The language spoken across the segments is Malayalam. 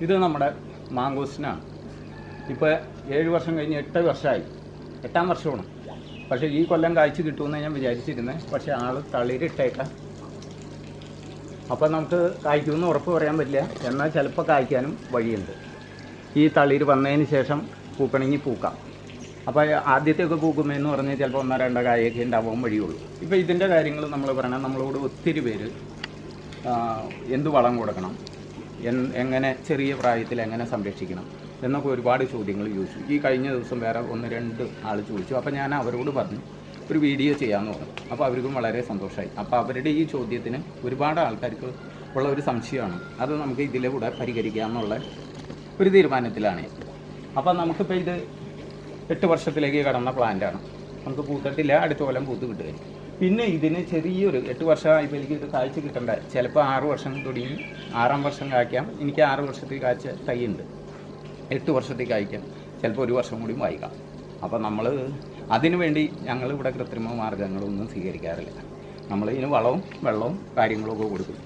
ഇത് നമ്മുടെ മാങ്കോസ്റ്റിനാണ്. ഇപ്പോൾ 7 വർഷം കഴിഞ്ഞ് 8 വർഷമായി, 8ാം വർഷമാണ്. പക്ഷേ ഈ കൊല്ലം കായ്ച്ച് കിട്ടുമെന്ന് ഞാൻ വിചാരിച്ചിരുന്നത്. പക്ഷേ ആൾ തളിരിട്ടേക്കാം. അപ്പോൾ നമുക്ക് കായ്ക്കുമെന്ന് ഉറപ്പ് പറയാൻ പറ്റില്ല. എന്നാൽ ചിലപ്പോൾ കായ്ക്കാനും വഴിയുണ്ട്. ഈ തളിര് വന്നതിന് ശേഷം പൂക്കണമെങ്കിൽ പൂക്കാം. അപ്പോൾ ആദ്യത്തെയൊക്കെ പൂക്കുമെന്ന് പറഞ്ഞാൽ ചിലപ്പോൾ 1-2 കായൊക്കെ ഉണ്ടാവാൻ വഴിയുള്ളൂ. ഇപ്പോൾ ഇതിൻ്റെ കാര്യങ്ങൾ നമ്മൾ പറയണം. നമ്മളോട് ഒത്തിരി പേര് എന്ത് വളം കൊടുക്കണം, എങ്ങനെ ചെറിയ പ്രായത്തിൽ എങ്ങനെ സംരക്ഷിക്കണം എന്നൊക്കെ ഒരുപാട് ചോദ്യങ്ങൾ ചോദിച്ചു. ഈ കഴിഞ്ഞ ദിവസം വേറെ 1-2 ആൾ ചോദിച്ചു. അപ്പോൾ ഞാൻ അവരോട് പറഞ്ഞു ഒരു വീഡിയോ ചെയ്യാമെന്ന് പറഞ്ഞു. അപ്പോൾ അവർക്കും വളരെ സന്തോഷമായി. അപ്പോൾ അവരുടെ ഈ ചോദ്യത്തിന് ഒരുപാട് ആൾക്കാർക്ക് ഉള്ള ഒരു സംശയമാണ്. അത് നമുക്ക് ഇതിലൂടെ പരിഹരിക്കാമെന്നുള്ള ഒരു തീരുമാനത്തിലാണ്. അപ്പോൾ നമുക്കിപ്പോൾ ഇത് 8 വർഷത്തിലേക്ക് കടന്ന പ്ലാന്റാണ്. നമുക്ക് പൂത്തിട്ടില്ല, അടുത്ത കൊല്ലം പൂത്ത് കിട്ടുക. പിന്നെ ഇതിന് ചെറിയൊരു 8 വർഷമായപ്പോൾ എനിക്ക് ഇത് കാഴ്ച കിട്ടേണ്ട. ചിലപ്പോൾ 6 വർഷം തുടങ്ങി 6ാം വർഷം കായ്ക്കാം. എനിക്ക് 6 വർഷത്തിൽ കാഴ്ച തൈയുണ്ട്. 8 വർഷത്തിൽ കായ്ക്കാം, ചിലപ്പോൾ 1 വർഷം കൂടി വായിക്കാം. അപ്പോൾ നമ്മൾ അതിനു വേണ്ടി ഞങ്ങളിവിടെ കൃത്രിമ മാർഗ്ഗങ്ങളൊന്നും സ്വീകരിക്കാറില്ല. നമ്മൾ ഇതിന് വളവും വെള്ളവും കാര്യങ്ങളൊക്കെ കൊടുക്കും.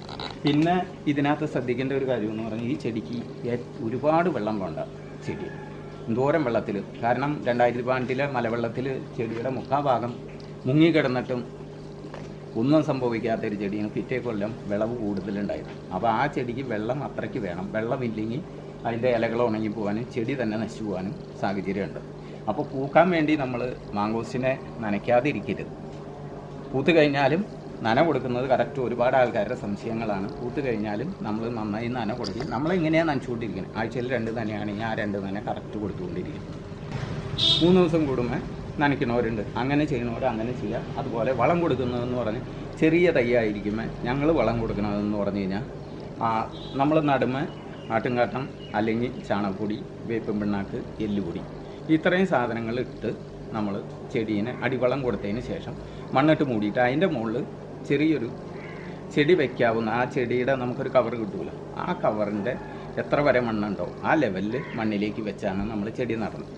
പിന്നെ ഇതിനകത്ത് ശ്രദ്ധിക്കേണ്ട ഒരു കാര്യം എന്ന് പറഞ്ഞാൽ ഈ ചെടിക്ക് ഒരുപാട് വെള്ളം വേണ്ട ചെടി. എന്തോരം വെള്ളത്തിൽ, കാരണം 2012 മലവെള്ളത്തിൽ ചെടിയുടെ 3/4 ഭാഗം മുങ്ങിക്കിടന്നിട്ടും ഒന്നും സംഭവിക്കാത്തൊരു ചെടിയാണ് പിറ്റേ കൊല്ലം വിളവ് കൂടുതലുണ്ടായിരുന്നു. അപ്പോൾ ആ ചെടിക്ക് വെള്ളം അത്രയ്ക്ക് വേണം. വെള്ളമില്ലെങ്കിൽ അതിൻ്റെ ഇലകൾ ഉണങ്ങി പോകാനും ചെടി തന്നെ നശിച്ചു പോകാനും സാഹചര്യമുണ്ട്. അപ്പോൾ പൂക്കാൻ വേണ്ടി നമ്മൾ മാങ്കോസ്റ്റിനെ നനയ്ക്കാതെ ഇരിക്കരുത്. പൂത്ത് കഴിഞ്ഞാലും നന കൊടുക്കുന്നത് കറക്റ്റ്. ഒരുപാട് ആൾക്കാരുടെ സംശയങ്ങളാണ്. പൂത്ത് കഴിഞ്ഞാലും നമ്മൾ നന്നായി നന കൊടുക്കും. നമ്മളെങ്ങനെയാണ് നനച്ചുകൊണ്ടിരിക്കുന്നത്? ആഴ്ചയിൽ 2 നനയാണെങ്കിൽ ആ 2 നന കറക്റ്റ് കൊടുത്തുകൊണ്ടിരിക്കും. 3 ദിവസം കൂടുമ്പോൾ നനയ്ക്കണവരുണ്ട്, അങ്ങനെ ചെയ്യണവർ അങ്ങനെ ചെയ്യുക. അതുപോലെ വളം കൊടുക്കുന്നതെന്ന് പറഞ്ഞ് ചെറിയ തൈയായിരിക്കുമ്പോൾ ഞങ്ങൾ വളം കൊടുക്കണതെന്ന് പറഞ്ഞു കഴിഞ്ഞാൽ നമ്മൾ നടുമ്പോൾ ആട്ടുംകാട്ടം അല്ലെങ്കിൽ ചാണകപ്പൊടി, വേപ്പിൻ പിണ്ണാക്ക്, എല്ലുപൊടി, ഇത്രയും സാധനങ്ങൾ ഇട്ട് നമ്മൾ ചെടീനെ അടിവളം കൊടുത്തതിന് ശേഷം മണ്ണിട്ട് മൂടിയിട്ട് അതിൻ്റെ മുകളിൽ ചെറിയൊരു ചെടി വയ്ക്കാവുന്ന ആ ചെടിയുടെ നമുക്കൊരു കവർ കിട്ടുമല്ലോ, ആ കവറിൻ്റെ എത്ര വരെ മണ്ണുണ്ടോ ആ ലെവലിൽ മണ്ണിലേക്ക് വെച്ചാണ് നമ്മൾ ചെടി നടുന്നത്.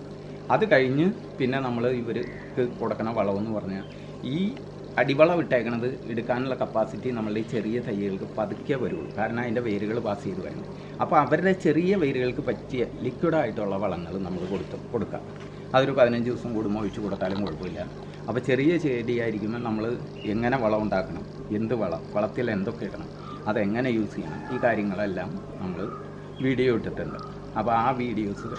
അത് കഴിഞ്ഞ് പിന്നെ നമ്മൾ ഇവർക്ക് കൊടുക്കണ വളമെന്ന് പറഞ്ഞാൽ ഈ അടിവളം ഇട്ടേക്കണത് എടുക്കാനുള്ള കപ്പാസിറ്റി നമ്മളുടെ ഈ ചെറിയ തൈകൾക്ക് പതുക്കെ വരുള്ളൂ. കാരണം അതിൻ്റെ വേരുകൾ പാസ് ചെയ്ത് വരണം. അപ്പോൾ അവരുടെ ചെറിയ വേരുകൾക്ക് പറ്റിയ ലിക്വിഡായിട്ടുള്ള വളങ്ങൾ നമ്മൾ കൊടുക്കാം. അതൊരു 15 ദിവസം കൂടുമ്പോൾ ഒഴിച്ച് കൊടുത്താലും കുഴപ്പമില്ല. അപ്പോൾ ചെറിയ ചെടിയായിരിക്കുമ്പോൾ നമ്മൾ എങ്ങനെ വളം ഉണ്ടാക്കണം, എന്ത് വളത്തിൽ എന്തൊക്കെ ഇടണം, അതെങ്ങനെ യൂസ് ചെയ്യണം, ഈ കാര്യങ്ങളെല്ലാം നമ്മൾ വീഡിയോ ഇട്ടിട്ടുണ്ട്. അപ്പോൾ ആ വീഡിയോസ്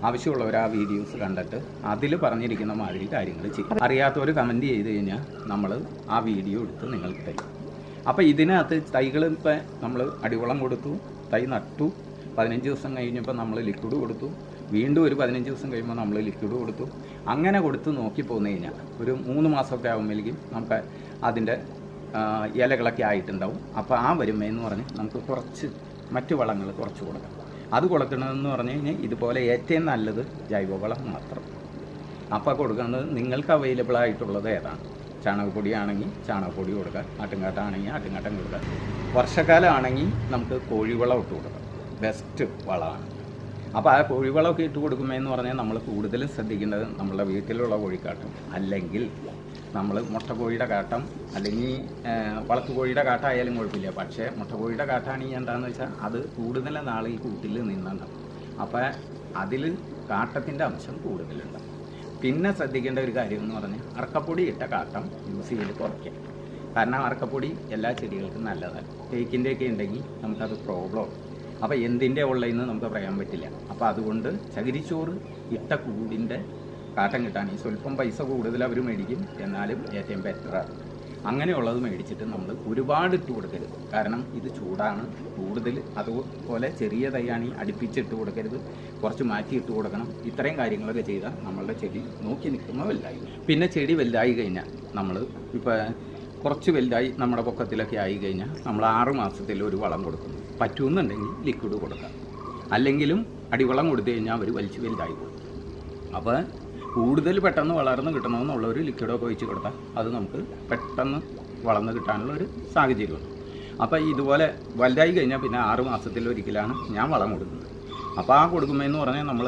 ആവശ്യമുള്ളവർ ആ വീഡിയോസ് കണ്ടിട്ട് അതിൽ പറഞ്ഞിരിക്കുന്ന മാതിരി കാര്യങ്ങൾ ചെയ്യും. അറിയാത്തവർ കമൻറ്റ് ചെയ്ത് കഴിഞ്ഞാൽ നമ്മൾ ആ വീഡിയോ എടുത്ത് നിങ്ങൾക്ക് തരും. അപ്പോൾ ഇതിനകത്ത് തൈകൾ ഇപ്പോൾ നമ്മൾ അടിവളം കൊടുത്തു, തൈ നട്ടു, 15 ദിവസം കഴിഞ്ഞപ്പോൾ നമ്മൾ ലിക്വിഡ് കൊടുത്തു, വീണ്ടും ഒരു 15 ദിവസം കഴിയുമ്പോൾ നമ്മൾ ലിക്വിഡ് കൊടുത്തു. അങ്ങനെ കൊടുത്ത് നോക്കി പോന്നു കഴിഞ്ഞാൽ ഒരു 3 മാസമൊക്കെ ആകുമ്പോഴേക്കും നമുക്ക് അതിൻ്റെ ഇലകളൊക്കെ ആയിട്ടുണ്ടാവും. അപ്പോൾ ആ വരുമെന്ന് പറഞ്ഞ് നമുക്ക് കുറച്ച് മറ്റു വളങ്ങൾ കുറച്ച് കൊടുക്കാം. അത് കൊടുക്കണമെന്ന് പറഞ്ഞു കഴിഞ്ഞാൽ ഇതുപോലെ ഏറ്റവും നല്ലത് ജൈവവളം മാത്രം. അപ്പോൾ കൊടുക്കുന്നത് നിങ്ങൾക്ക് അവൈലബിൾ ആയിട്ടുള്ളത് ഏതാണ്? ചാണകപ്പൊടി ആണെങ്കിൽ ചാണകപ്പൊടി കൊടുക്കുക, ആട്ടുംകാട്ടാണെങ്കിൽ ആട്ടുംകാട്ടം കൊടുക്കുക. വർഷക്കാലം ആണെങ്കിൽ നമുക്ക് കോഴിവളം ഇട്ട് കൊടുക്കാം, ബെസ്റ്റ് വളമാണ്. അപ്പോൾ ആ കോഴിവളമൊക്കെ ഇട്ട് കൊടുക്കുമെന്ന് പറഞ്ഞാൽ നമ്മൾ കൂടുതലും ശ്രദ്ധിക്കേണ്ടത് നമ്മളുടെ വീട്ടിലുള്ള കോഴിക്കാട്ടം, അല്ലെങ്കിൽ നമ്മൾ മുട്ടക്കോഴിയുടെ കാട്ടം, അല്ലെങ്കിൽ വളർത്തുകോഴിയുടെ കാട്ടമായാലും കുഴപ്പമില്ല. പക്ഷേ മുട്ടക്കോഴിയുടെ കാട്ടാണെങ്കിൽ എന്താണെന്ന് വെച്ചാൽ അത് കൂടുതൽ നാൾ ഈ കൂട്ടിൽ നിന്നുണ്ടാവും. അപ്പോൾ അതിൽ കാട്ടത്തിൻ്റെ അംശം കൂടുതലുണ്ടാവും. പിന്നെ ശ്രദ്ധിക്കേണ്ട ഒരു കാര്യം എന്ന് പറഞ്ഞാൽ അറക്കപ്പൊടി ഇട്ട കാട്ടം യൂസ് ചെയ്ത് കുറയ്ക്കാം. കാരണം അറക്കപ്പൊടി എല്ലാ ചെടികൾക്കും നല്ലതാണ്. തേക്കിൻ്റെയൊക്കെ ഉണ്ടെങ്കിൽ നമുക്കത് പ്രോബ്ലം. അപ്പോൾ എന്തിൻ്റെ ഉള്ളതെന്ന് നമുക്ക് പറയാൻ പറ്റില്ല. അപ്പോൾ അതുകൊണ്ട് ചകിരിച്ചോറ് ഇട്ട കൂടിൻ്റെ കാട്ടം കിട്ടാണെങ്കിൽ സ്വല്പം പൈസ കൂടുതൽ അവർ മേടിക്കും, എന്നാലും ഏറ്റവും ബെറ്ററാണ്. അങ്ങനെയുള്ളത് മേടിച്ചിട്ട് നമ്മൾ ഒരുപാട് ഇട്ട് കൊടുക്കരുത്. കാരണം ഇത് ചൂടാണ് കൂടുതൽ. അതുപോലെ ചെറിയ തൈയാണെങ്കിൽ അടുപ്പിച്ചിട്ട് കൊടുക്കരുത്, കുറച്ച് മാറ്റി ഇട്ട് കൊടുക്കണം. ഇത്രയും കാര്യങ്ങളൊക്കെ ചെയ്താൽ നമ്മളുടെ ചെടി നോക്കി നിൽക്കുമ്പോൾ വലുതായി. പിന്നെ ചെടി വലുതായി കഴിഞ്ഞാൽ നമ്മൾ ഇപ്പോൾ കുറച്ച് വലുതായി നമ്മുടെ പൊക്കത്തിലൊക്കെ ആയി കഴിഞ്ഞാൽ നമ്മൾ 6 മാസത്തിൽ ഒരു വളം കൊടുക്കുന്നു. പറ്റുമെന്നുണ്ടെങ്കിൽ ലിക്വിഡ് കൊടുക്കാം, അല്ലെങ്കിലും അടിവളം കൊടുത്തു കഴിഞ്ഞാൽ അവർ വലിച്ച് വലുതായി പോകും. അപ്പോൾ കൂടുതൽ പെട്ടെന്ന് വളർന്ന് കിട്ടണമെന്നുള്ള ഒരു ലിക്വിഡൊക്കെ ഒഴിച്ച് കൊടുത്താൽ അത് നമുക്ക് പെട്ടെന്ന് വളർന്ന് കിട്ടാനുള്ള ഒരു സാഹചര്യമുണ്ട്. അപ്പോൾ ഇതുപോലെ വലുതായി കഴിഞ്ഞാൽ പിന്നെ 6 മാസത്തിലൊരിക്കലാണ് ഞാൻ വളം കൊടുക്കുന്നത്. അപ്പോൾ ആ കൊടുക്കുമ്പോഴെന്ന് പറഞ്ഞാൽ നമ്മൾ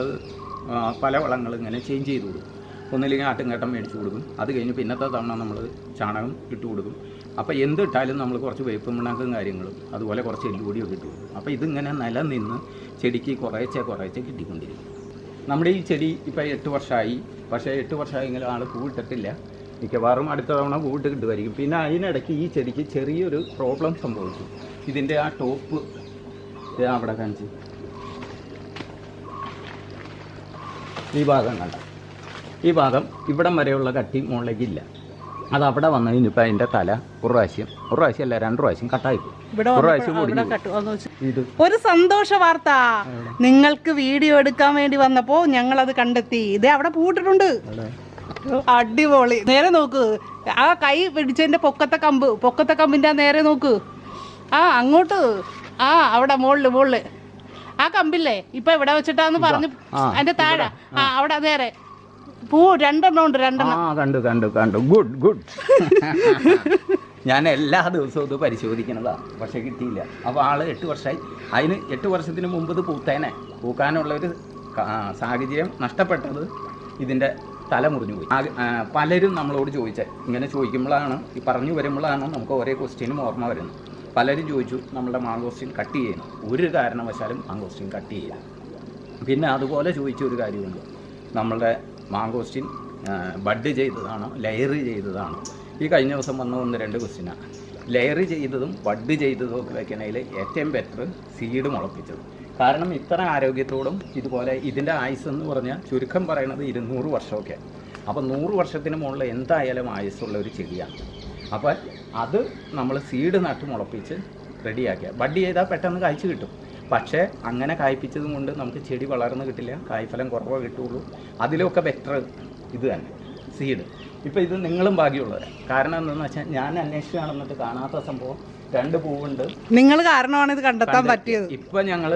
പല വളങ്ങൾ ഇങ്ങനെ ചേഞ്ച് ചെയ്ത് കൊടുക്കും. ഒന്നില്ലെങ്കിൽ ആട്ടുംകാട്ടം മേടിച്ച് കൊടുക്കും. അത് കഴിഞ്ഞ് പിന്നത്തെ തവണ നമ്മൾ ചാണകം ഇട്ട് കൊടുക്കും. അപ്പോൾ എന്തിട്ടാലും നമ്മൾ കുറച്ച് വേപ്പും പിണ്ണാക്കും കാര്യങ്ങളും അതുപോലെ കുറച്ച് എല്ലുപൊടിയൊക്കെ ഇട്ടു. അപ്പോൾ ഇതിങ്ങനെ നിലനിന്ന് ചെടിക്ക് കുറേശ്ശെ കിട്ടിക്കൊണ്ടിരിക്കും. നമ്മുടെ ഈ ചെടി ഇപ്പോൾ 8 വർഷമായി. പക്ഷേ 8 വർഷമായെങ്കിലും ആൾ പൂവിട്ടിട്ടില്ല. മിക്കവാറും അടുത്ത തവണ പൂവിട്ട് കിട്ടുമായിരിക്കും. പിന്നെ അതിനിടയ്ക്ക് ഈ ചെടിക്ക് ചെറിയൊരു പ്രോബ്ലം സംഭവിച്ചു. ഇതിൻ്റെ ആ ടോപ്പ് അവിടെ കാണിച്ച് ഈ ഭാഗം കണ്ട, ഈ ഭാഗം ഇവിടം വരെയുള്ള കട്ടി മുകളിലേക്കില്ല. അത് അവിടെ വന്നു കഴിഞ്ഞപ്പോൾ അതിൻ്റെ തല ഒരു പ്രാവശ്യം അല്ല 2 പ്രാവശ്യം കട്ടായിപ്പോയി. ഒരു സന്തോഷ വാർത്ത, നിങ്ങൾക്ക് വീഡിയോ എടുക്കാൻ വേണ്ടി വന്നപ്പോ ഞങ്ങളത് കണ്ടെത്തി. ഇതേ അവിടെ പൂട്ടിട്ടുണ്ട്. അടിപൊളി. നേരെ നോക്ക്, ആ കൈ പിടിച്ചതിന്റെ പൊക്കത്തെ കമ്പിന്റെ നേരെ നോക്ക്. ആ അങ്ങോട്ട്, ആ അവിടെ മുകളില് ആ കമ്പില്ലേ ഇപ്പൊ ഇവിടെ വെച്ചിട്ടാന്ന് പറഞ്ഞു. അതിന്റെ താഴെ അവിടെ നേരെ പൂ 2 എണ്ണം ഉണ്ട്. 2 എണ്ണം കണ്ടു. ഗുഡ്. ഞാൻ എല്ലാ ദിവസവും ഇത് പരിശോധിക്കുന്നതാണ്, പക്ഷേ കിട്ടിയില്ല. അപ്പോൾ ആൾ 8 വർഷമായി. അതിന് 8 വർഷത്തിന് മുമ്പ് ഇത് പൂക്കാനുള്ളൊരു സാഹചര്യം നഷ്ടപ്പെട്ടത് ഇതിൻ്റെ തല മുറിഞ്ഞു പോയി. പലരും നമ്മളോട് ഇങ്ങനെ ചോദിക്കുമ്പോഴാണ്, ഈ പറഞ്ഞു വരുമ്പോഴാണ് നമുക്ക് ഓരോ ക്വസ്റ്റ്യനും ഓർമ്മ വരുന്നത്. പലരും ചോദിച്ചു നമ്മളുടെ മാങ്കോസ്റ്റീൻ കട്ട് ചെയ്യണം. ഒരു കാരണവശാലും മാങ്കോസ്റ്റീൻ കട്ട് ചെയ്യണം. പിന്നെ അതുപോലെ ചോദിച്ച ഒരു കാര്യമുണ്ട്, നമ്മളുടെ മാങ്കോസ്റ്റീൻ ബഡ് ചെയ്തതാണോ ലെയർ ചെയ്തതാണോ? ഈ കഴിഞ്ഞ ദിവസം വന്ന 1-2 ക്വസ്റ്റ്യനാണ്. ലെയർ ചെയ്തതും ബഡ് ചെയ്തതും ഒക്കെ വെക്കണതിൽ ഏറ്റവും ബെറ്റർ സീഡ് മുളപ്പിച്ചത്. കാരണം ഇത്ര ആരോഗ്യത്തോടും ഇതുപോലെ ഇതിൻ്റെ ആയുസ് എന്ന് പറഞ്ഞാൽ ചുരുക്കം പറയുന്നത് 200 വർഷമൊക്കെ. അപ്പോൾ 100 വർഷത്തിന് മുകളിൽ എന്തായാലും ആയുസ്സുള്ള ഒരു ചെടിയാണ്. അപ്പോൾ അത് നമ്മൾ സീഡ് നട്ട് മുളപ്പിച്ച് റെഡിയാക്കിയ ബഡ് ചെയ്താൽ പെട്ടെന്ന് കായ്ച്ച് കിട്ടും. പക്ഷേ അങ്ങനെ കായ്പ്പിച്ചതും കൊണ്ട് നമുക്ക് ചെടി വളർന്ന് കിട്ടില്ല, കായ്ഫലം കുറവേ കിട്ടുള്ളൂ. അതിലൊക്കെ ബെറ്റർ ഇത് തന്നെ സീഡ്. ഇപ്പോൾ ഇത് നിങ്ങളും ഭാഗ്യമുള്ളത്. കാരണം എന്താണെന്ന് വെച്ചാൽ ഞാൻ അന്വേഷിച്ച് നടന്നിട്ട് കാണാത്ത സംഭവം 2 പൂവുണ്ട്. നിങ്ങൾ കാരണമാണ് ഇത് കണ്ടെത്താൻ പറ്റിയത്. ഇപ്പം ഞങ്ങൾ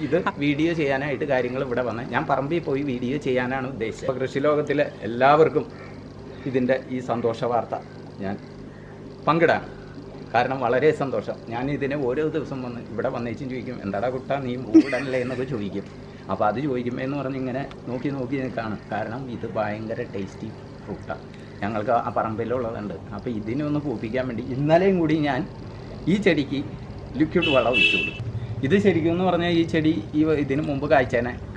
ഇത് വീഡിയോ ചെയ്യാനായിട്ട് കാര്യങ്ങൾ ഇവിടെ വന്ന് ഞാൻ പറമ്പിൽ പോയി വീഡിയോ ചെയ്യാനാണ് ഉദ്ദേശിച്ചത്. അപ്പോൾ കൃഷി ലോകത്തിലെ എല്ലാവർക്കും ഇതിൻ്റെ ഈ സന്തോഷ വാർത്ത ഞാൻ പങ്കിടാം. കാരണം വളരെ സന്തോഷം. ഞാൻ ഇതിനെ ഓരോ ദിവസം വന്ന് ഇവിടെ വന്നേച്ചും ചോദിക്കും, എന്താടാ കുട്ടാ നീ പൂവിടല്ലേ എന്നൊക്കെ ചോദിക്കും. അപ്പോൾ അത് ചോദിക്കുമ്പോൾ എന്ന് പറഞ്ഞ് ഇങ്ങനെ നോക്കി നിൽക്കുകയാണ്. കാരണം ഇത് ഭയങ്കര ടേസ്റ്റി ഫ്രൂട്ടാണ്. ഞങ്ങൾക്ക് ആ പറമ്പിലുള്ളതുണ്ട്. അപ്പോൾ ഇതിനെ ഒന്ന് പൂപ്പിക്കാൻ വേണ്ടി ഇന്നലെയും കൂടി ഞാൻ ഈ ചെടിക്ക് ലിക്വിഡ് വളം ഒഴിച്ചു കൊടുക്കും. ഇത് ശരിക്കും എന്ന് പറഞ്ഞാൽ ഈ ചെടി ഇതിന് മുമ്പ്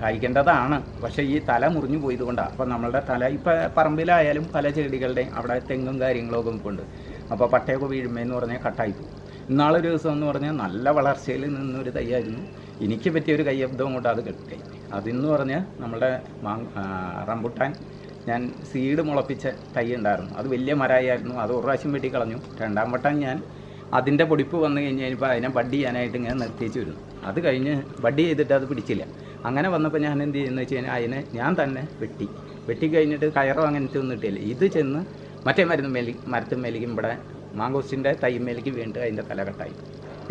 കായ്ക്കേണ്ടതാണ്. പക്ഷേ ഈ തല മുറിഞ്ഞു പോയത് കൊണ്ടാണ്. അപ്പോൾ നമ്മളുടെ തല ഇപ്പോൾ പറമ്പിലായാലും പല ചെടികളുടെയും അവിടെ തെങ്ങും കാര്യങ്ങളൊക്കെ ഉണ്ട്. അപ്പോൾ പട്ടയൊക്കെ വീഴുമെന്ന് പറഞ്ഞാൽ കട്ടായിപ്പോയി. ഇന്നാളൊരു ദിവസം എന്ന് പറഞ്ഞാൽ നല്ല വളർച്ചയിൽ നിന്നൊരു തൈയായിരുന്നു. എനിക്ക് പറ്റിയൊരു കയ്യബ്ദം കൊണ്ട് അത് കിട്ടി. അതെന്ന് പറഞ്ഞാൽ നമ്മളുടെ റംബുട്ടാൻ ഞാൻ സീഡ് മുളപ്പിച്ച തൈ ഉണ്ടായിരുന്നു. അത് വലിയ മരമായിരുന്നു. അത് 1 പ്രാവശ്യം വെട്ടി കളഞ്ഞു. 2ാം വട്ടം ഞാൻ അതിൻ്റെ പൊടിപ്പ് വന്നു കഴിഞ്ഞപ്പോൾ അതിനെ ബഡ് ചെയ്യാനായിട്ട് ഇങ്ങനെ നിർത്തിച്ച് വരുന്നു. അത് കഴിഞ്ഞ് ബഡ് ചെയ്തിട്ട് അത് പിടിച്ചില്ല. അങ്ങനെ വന്നപ്പോൾ ഞാൻ എന്ത് ചെയ്യുന്നത് വെച്ച് കഴിഞ്ഞാൽ അതിനെ ഞാൻ തന്നെ വെട്ടി കഴിഞ്ഞിട്ട് കയറോ അങ്ങനത്തെ ഒന്നും ഇട്ടില്ല. ഇത് ചെന്ന് മറ്റേ മരത്തുമേലേക്കും ഇവിടെ മാങ്കോസ്റ്റിൻ്റെ തൈമേലേക്ക് വീണ്ടും അതിൻ്റെ തല കട്ടായി.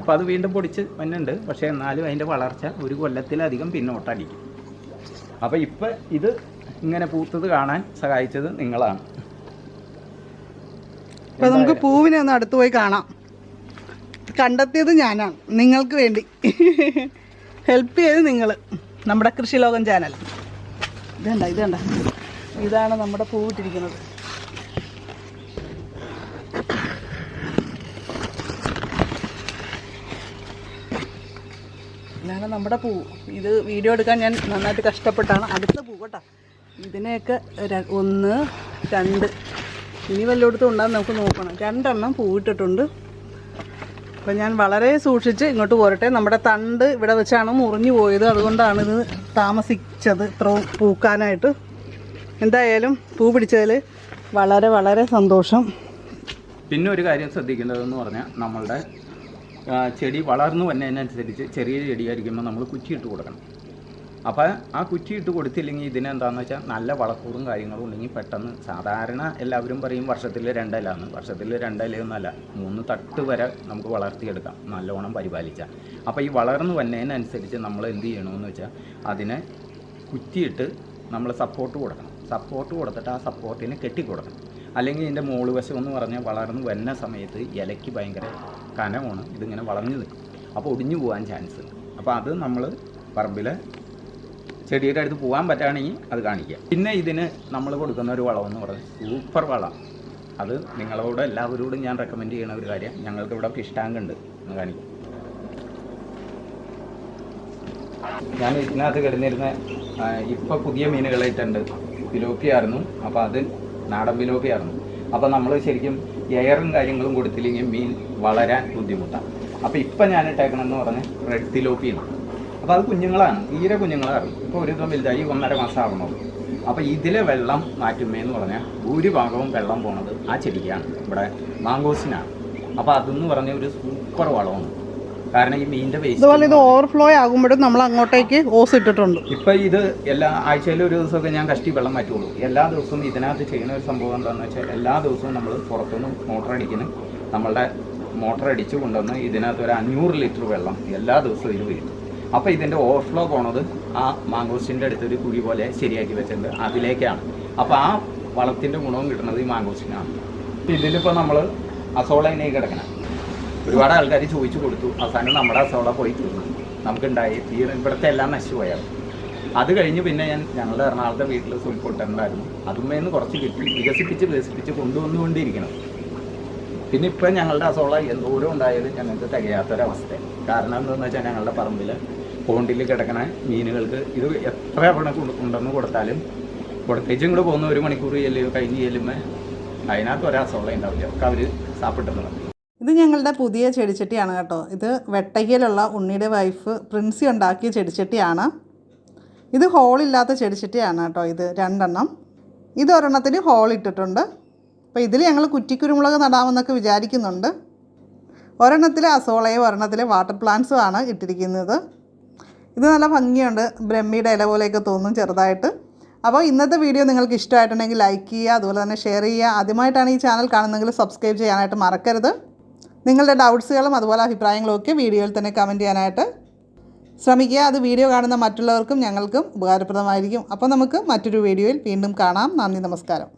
ഇപ്പോൾ അത് വീണ്ടും പൊടിച്ച് വന്നുണ്ട്. പക്ഷേ എന്നാലും അതിൻ്റെ വളർച്ച 1 കൊല്ലത്തിലധികം പിന്നോട്ടടിക്കും. അപ്പോൾ ഇപ്പം ഇത് ഇങ്ങനെ പൂത്തത് കാണാൻ സഹായിച്ചത് നിങ്ങളാണ്. അപ്പോൾ നമുക്ക് പൂവിനെ ഒന്ന് അടുത്ത് പോയി കാണാം. കണ്ടെത്തിയത് ഞാനാണ്, നിങ്ങൾക്ക് വേണ്ടി ഹെൽപ്പ് ചെയ്ത് നിങ്ങൾ. നമ്മുടെ കൃഷി ലോകം ചാനൽ ഇതണ്ട ഇതാണ് നമ്മുടെ പൂവിട്ടിരിക്കുന്നത്. ഇതാണ് നമ്മുടെ പൂ. ഇത് വീഡിയോ എടുക്കാൻ ഞാൻ നന്നായിട്ട് കഷ്ടപ്പെട്ടാണ്. അടുത്ത പൂ കേട്ടോ. ഇതിനെയൊക്കെ 1, 2 ഇനി വല്ലയിടത്തും ഉണ്ടാകും, നമുക്ക് നോക്കണം. 2 എണ്ണം പൂവിട്ടിട്ടുണ്ട്. അപ്പം ഞാൻ വളരെ സൂക്ഷിച്ച് ഇങ്ങോട്ട് പോരട്ടെ. നമ്മുടെ തണ്ട് ഇവിടെ വെച്ചാണ് മുറിഞ്ഞു പോയത്. അതുകൊണ്ടാണ് ഇത് താമസിച്ചത് ഇത്രയും പൂക്കാനായിട്ട്. എന്തായാലും പൂ പിടിച്ചതിൽ വളരെ വളരെ സന്തോഷം. പിന്നെ ഒരു കാര്യം ശ്രദ്ധിക്കേണ്ടതെന്ന് പറഞ്ഞാൽ നമ്മളുടെ ചെടി വളർന്നു വന്നതിനനുസരിച്ച് ചെറിയ ചെടിയായിരിക്കുമ്പോൾ നമ്മൾ കുറ്റിയിട്ട് കൊടുക്കണം. അപ്പോൾ ആ കുറ്റിയിട്ട് കൊടുത്തില്ലെങ്കിൽ ഇതിനെന്താണെന്ന് വെച്ചാൽ നല്ല വളക്കൂറും കാര്യങ്ങളും ഉണ്ടെങ്കിൽ പെട്ടെന്ന് സാധാരണ എല്ലാവരും പറയും വർഷത്തിൽ 2 ഇലയാണ്. വർഷത്തിൽ 2 ഇലയൊന്നുമല്ല, 3 തട്ട് വരെ നമുക്ക് വളർത്തിയെടുക്കാം നല്ലോണം പരിപാലിച്ചാൽ. അപ്പോൾ ഈ വളർന്നു വന്നതിനനുസരിച്ച് നമ്മൾ എന്ത് ചെയ്യണമെന്ന് വെച്ചാൽ അതിനെ കുറ്റിയിട്ട് നമ്മൾ സപ്പോർട്ട് കൊടുക്കണം. സപ്പോർട്ട് കൊടുത്തിട്ട് ആ സപ്പോർട്ടിനെ കെട്ടിക്കൊടുക്കണം. അല്ലെങ്കിൽ ഇതിൻ്റെ മോള് വശം എന്ന് പറഞ്ഞാൽ വളർന്നു വരുന്ന സമയത്ത് ഇലയ്ക്ക് ഭയങ്കര കനമാണ്. ഇതിങ്ങനെ വളഞ്ഞു നിൽക്കും. അപ്പോൾ ഒടിഞ്ഞു പോകാൻ ചാൻസ് ഉണ്ട്. അപ്പോൾ അത് നമ്മൾ പറമ്പിൽ ചെടിയുടെ അടുത്ത് പോകാൻ പറ്റുകയാണെങ്കിൽ അത് കാണിക്കുക. പിന്നെ ഇതിന് നമ്മൾ കൊടുക്കുന്ന ഒരു വളമെന്ന് പറഞ്ഞാൽ സൂപ്പർ വളം. അത് നിങ്ങളോട് എല്ലാവരോടും ഞാൻ റെക്കമെൻഡ് ചെയ്യണ ഒരു കാര്യം. ഞങ്ങൾക്ക് ഇവിടെ ഫിഷ് ടാങ്ക് ഉണ്ട്, കാണിക്കും. ഞാൻ ഇതിനകത്ത് കിടന്നിരുന്ന ഇപ്പോൾ പുതിയ മീനുകളായിട്ടുണ്ട്. പിലോപ്പിയായിരുന്നു. അപ്പോൾ അത് നാടൻ പിലോപ്പിയായിരുന്നു. അപ്പോൾ നമ്മൾ ശരിക്കും എയറും കാര്യങ്ങളും കൊടുത്തില്ലെങ്കിൽ മീൻ വളരാൻ ബുദ്ധിമുട്ടാണ്. അപ്പോൾ ഇപ്പം ഞാൻ ഇട്ടേക്കണമെന്ന് പറഞ്ഞാൽ റെഡ് തിലോപ്പിയാണ്. അപ്പോൾ അത് കുഞ്ഞുങ്ങളാണ്, തീരെ കുഞ്ഞുങ്ങളായിരുന്നു. ഇപ്പോൾ ഒരു ദിവസം വലുതായി 1.5 മാസം ആവണുള്ളൂ. അപ്പോൾ ഇതിലെ വെള്ളം മാറ്റുന്നതെന്ന് പറഞ്ഞാൽ ഭൂരിഭാഗവും വെള്ളം പോണത് ആ ചെടിക്കാണ്, ഇവിടെ മാങ്കോസിനാണ്. അപ്പോൾ അതെന്ന് പറഞ്ഞാൽ ഒരു സൂപ്പർ വളമാണ്. കാരണം ഈ മീനിൻ്റെ വേസ്റ്റ് അതുപോലെ ഇത് ഓവർഫ്ലോ ആകുമ്പോഴും നമ്മൾ അങ്ങോട്ടേക്ക് ഓസ് ഇട്ടിട്ടുണ്ട്. ഇപ്പം ഇത് എല്ലാ ആഴ്ചയിലും ഒരു ദിവസമൊക്കെ ഞാൻ കഷ്ടി വെള്ളം മാറ്റുള്ളൂ. എല്ലാ ദിവസവും ഇതിനകത്ത് ചെയ്യുന്ന ഒരു സംഭവം എന്താണെന്ന് വെച്ചാൽ എല്ലാ ദിവസവും നമ്മൾ പുറത്തുനിന്ന് മോട്ടർ അടിക്കുന്നു. നമ്മളുടെ മോട്ടർ അടിച്ച് കൊണ്ടുവന്ന് ഇതിനകത്ത് ഒരു 500 ലിറ്റർ വെള്ളം എല്ലാ ദിവസവും ഇത് വീഴും. അപ്പോൾ ഇതിൻ്റെ ഓവർഫ്ലോ പോണത് ആ മാങ്കോസ്റ്റിൻ്റെ അടുത്തൊരു കുഴി പോലെ ശരിയാക്കി വെച്ചിട്ടുണ്ട്, അതിലേക്കാണ്. അപ്പോൾ ആ വളത്തിൻ്റെ ഗുണവും കിട്ടുന്നത് ഈ മാങ്കോസ്റ്റിനാണ്. ഇതിലിപ്പോൾ നമ്മൾ അസോളയിലേക്ക് കിടക്കണം. ഒരുപാട് ആൾക്കാർ ചോദിച്ചു കൊടുത്തു. അവസാനം നമ്മുടെ അസോള പോയി തീർന്നു. നമുക്കുണ്ടായി ഇവിടുത്തെ എല്ലാം നശിച്ചു പോയാണ്. അത് കഴിഞ്ഞ് പിന്നെ ഞങ്ങളുടെ എറണാകുളത്തെ വീട്ടിൽ സുൽപ്പൊട്ടുണ്ടായിരുന്നു. അതുമേന്ന് കുറച്ച് കിട്ടി വികസിപ്പിച്ച് കൊണ്ടുവന്നുകൊണ്ടിരിക്കണം. പിന്നെ ഇപ്പം ഞങ്ങളുടെ അസോള എന്തോരം ഉണ്ടായാലും ഞങ്ങൾക്ക് തികയാത്തൊരവസ്ഥ. കാരണം എന്താണെന്ന് വെച്ചാൽ ഞങ്ങളുടെ പറമ്പിൽ പോണ്ടിൽ കിടക്കണ മീനുകൾക്ക് ഇത് എത്ര ഉണ്ടെന്ന് കൊടുത്താലും കൊടുത്തേച്ചും കൂടെ പോകുന്ന 1 മണിക്കൂർ കഴിഞ്ഞ് ചെല്ലുമ്പോൾ അതിനകത്ത് ഒരസോള ഉണ്ടാവില്ല, ഒക്കെ അവർ സാപ്പിട്ടുന്നത്. ഇത് ഞങ്ങളുടെ പുതിയ ചെടിച്ചട്ടിയാണ് കേട്ടോ. ഇത് വെട്ടയ്ക്കലുള്ള ഉണ്ണിയുടെ വൈഫ് പ്രിൻസി ഉണ്ടാക്കിയ ചെടിച്ചട്ടിയാണ്. ഇത് ഹോളില്ലാത്ത ചെടിച്ചട്ടിയാണ് കേട്ടോ. ഇത് 2 എണ്ണം. ഇത് ഒരെണ്ണത്തിന് ഹോൾ ഇട്ടിട്ടുണ്ട്. അപ്പോൾ ഇതിൽ ഞങ്ങൾ കുറ്റിക്കുരുമുളക് നടാമെന്നൊക്കെ വിചാരിക്കുന്നുണ്ട്. ഒരെണ്ണത്തിൽ അസോളയും ഒരെണ്ണത്തിൽ വാട്ടർ പ്ലാന്റ്സും ആണ് ഇട്ടിരിക്കുന്നത്. ഇത് നല്ല ഭംഗിയുണ്ട്, ബ്രഹ്മിയുടെ ഇല പോലെയൊക്കെ തോന്നും ചെറുതായിട്ട്. അപ്പോൾ ഇന്നത്തെ വീഡിയോ നിങ്ങൾക്ക് ഇഷ്ടമായിട്ടുണ്ടെങ്കിൽ ലൈക്ക് ചെയ്യുക, അതുപോലെ തന്നെ ഷെയർ ചെയ്യുക. ആദ്യമായിട്ടാണ് ഈ ചാനൽ കാണുന്നതെങ്കിൽ സബ്സ്ക്രൈബ് ചെയ്യാനായിട്ട് മറക്കരുത്. നിങ്ങളുടെ ഡൗട്ട്സുകളും അതുപോലെ അഭിപ്രായങ്ങളും ഒക്കെ വീഡിയോയിൽ തന്നെ കമൻറ്റ് ചെയ്യാനായിട്ട് ശ്രമിക്കുക. അത് വീഡിയോ കാണുന്ന മറ്റുള്ളവർക്കും ഞങ്ങൾക്കും ഉപകാരപ്രദമായിരിക്കും. അപ്പോൾ നമുക്ക് മറ്റൊരു വീഡിയോയിൽ വീണ്ടും കാണാം. നന്ദി, നമസ്കാരം.